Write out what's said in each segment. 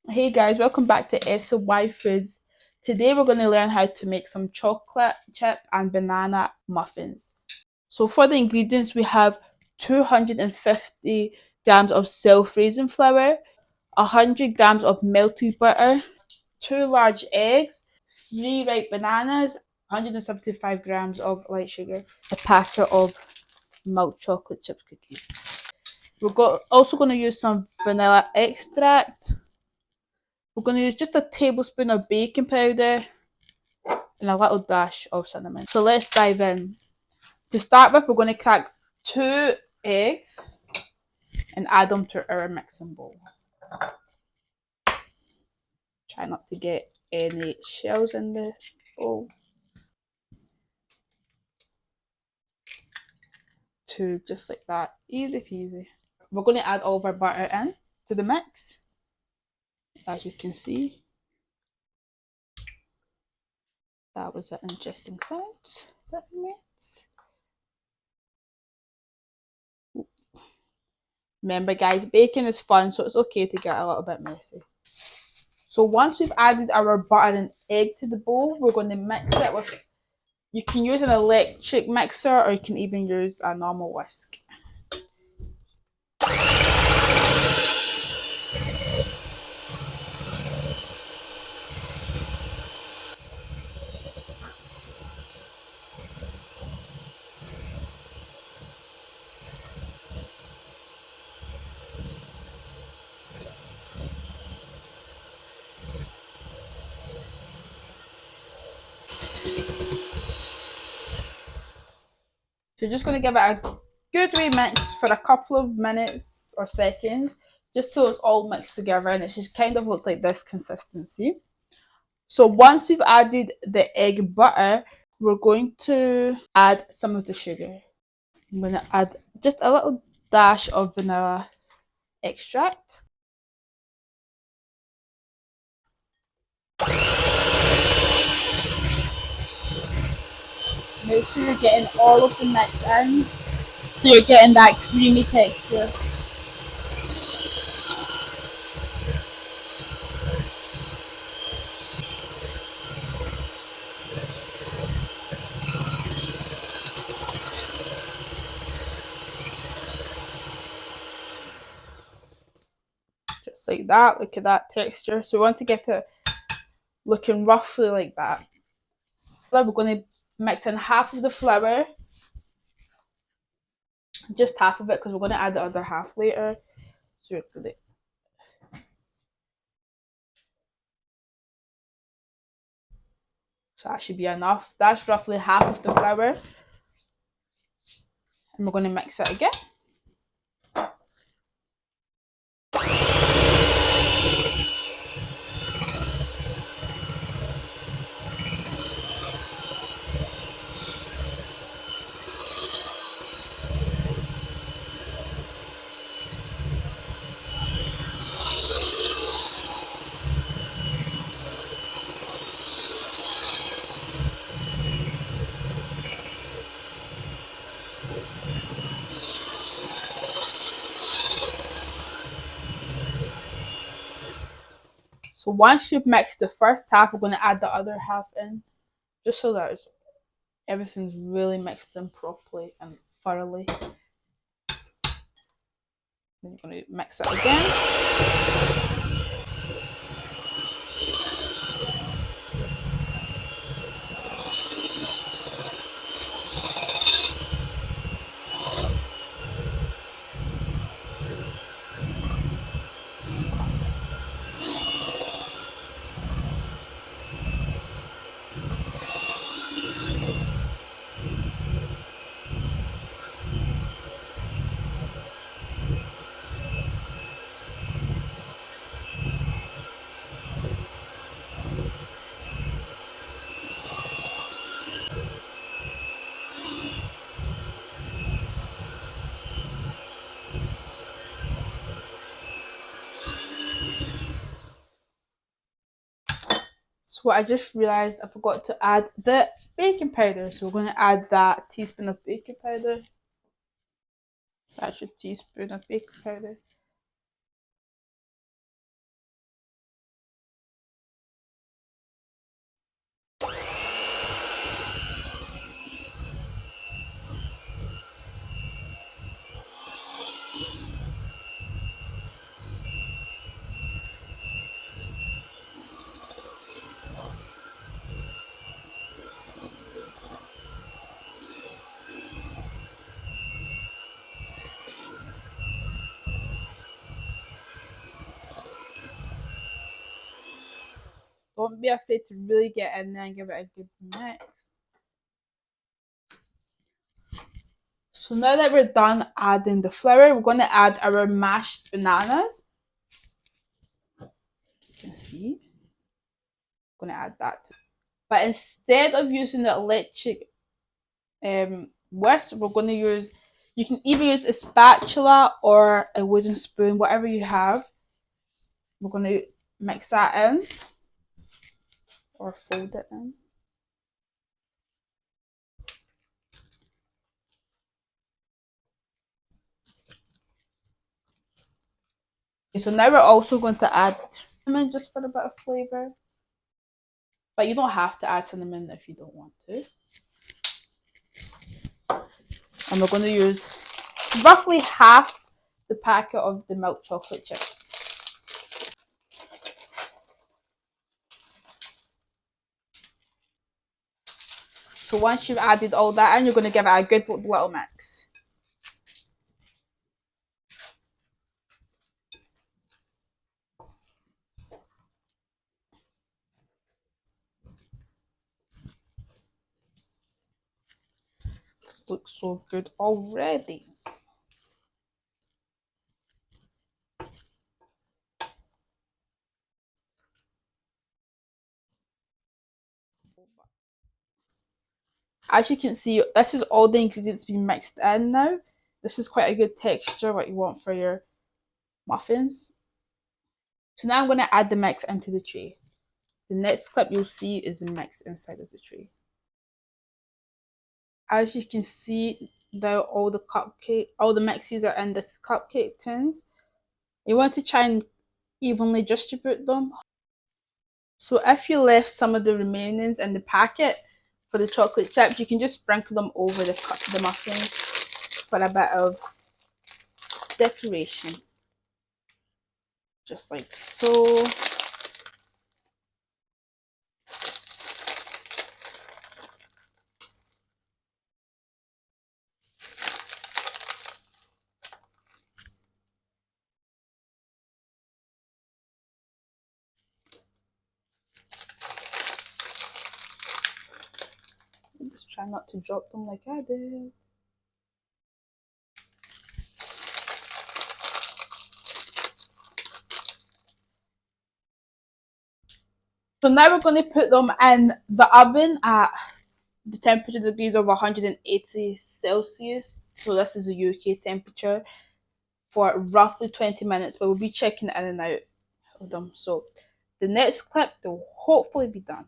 Hey guys, welcome back to SY Foods. Today we're going to learn how to make some chocolate chip and banana muffins. So for the ingredients we have 250 grams of self-raising flour, 100 grams of melty butter, 2 large eggs, 3 ripe bananas, 175 grams of light sugar, a packet of milk chocolate chip cookies. Also going to use some vanilla extract. We're going to use just a tablespoon of baking powder and a little dash of cinnamon. So let's dive in. To start with, we're going to crack 2 eggs and add them to our mixing bowl. Try not to get any shells in the bowl. 2, just like that. Easy peasy. We're going to add all of our butter in to the mix. As you can see, that was an interesting sound that we made. Remember guys, baking is fun, so it's okay to get a little bit messy. So once we've added our butter and egg to the bowl, we're going to mix it with, you can use an electric mixer or you can even use a normal whisk. So you're just going to give it a good wee mix for a couple of minutes or seconds, just till it's all mixed together and it should kind of look like this consistency. So once we've added the egg and butter, we're going to add some of the sugar. I'm going to add just a little dash of vanilla extract. Make sure you're getting all of the mix in, so you're getting that creamy texture. Just like that, look at that texture. So we want to get it looking roughly like that. We're going to mix in half of the flour, just half of it, because we're going to add the other half later. So that should be enough. That's roughly half of the flour. And we're going to mix it again. So once you've mixed the first half, we're going to add the other half in, just so that everything's really mixed in properly and thoroughly. Then you're going to mix it again. So I just realised I forgot to add the baking powder. So we're going to add that teaspoon of baking powder. That's your teaspoon of baking powder. don't be afraid to really get in there and give it a good mix. So now that we're done adding the flour, we're going to add our mashed bananas. You can see. I'm going to add that. But instead of using the electric whisk, we're going to use, you can either use a spatula or a wooden spoon, whatever you have. We're going to mix that in or fold it in. So now we're also going to add cinnamon just for a bit of flavour. But you don't have to add cinnamon if you don't want to. And we're going to use roughly half the packet of the milk chocolate chips. So once you've added all that in, you're going to give it a good little mix. Looks so good already. As you can see, this is all the ingredients being mixed in now. This is quite a good texture, what you want for your muffins. So now I'm going to add the mix into the tray. The next clip you'll see is the mix inside of the tray. As you can see, now all the mixes are in the cupcake tins. You want to try and evenly distribute them. So if you left some of the remainings in the packet for the chocolate chips, you can just sprinkle them over the muffins for a bit of decoration. Just like so. Just try not to drop them like I did. So now we're going to put them in the oven at the temperature degrees of 180 Celsius. So this is the UK temperature for roughly 20 minutes, but we'll be checking in and out of them. So the next clip, they'll hopefully be done.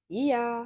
See ya.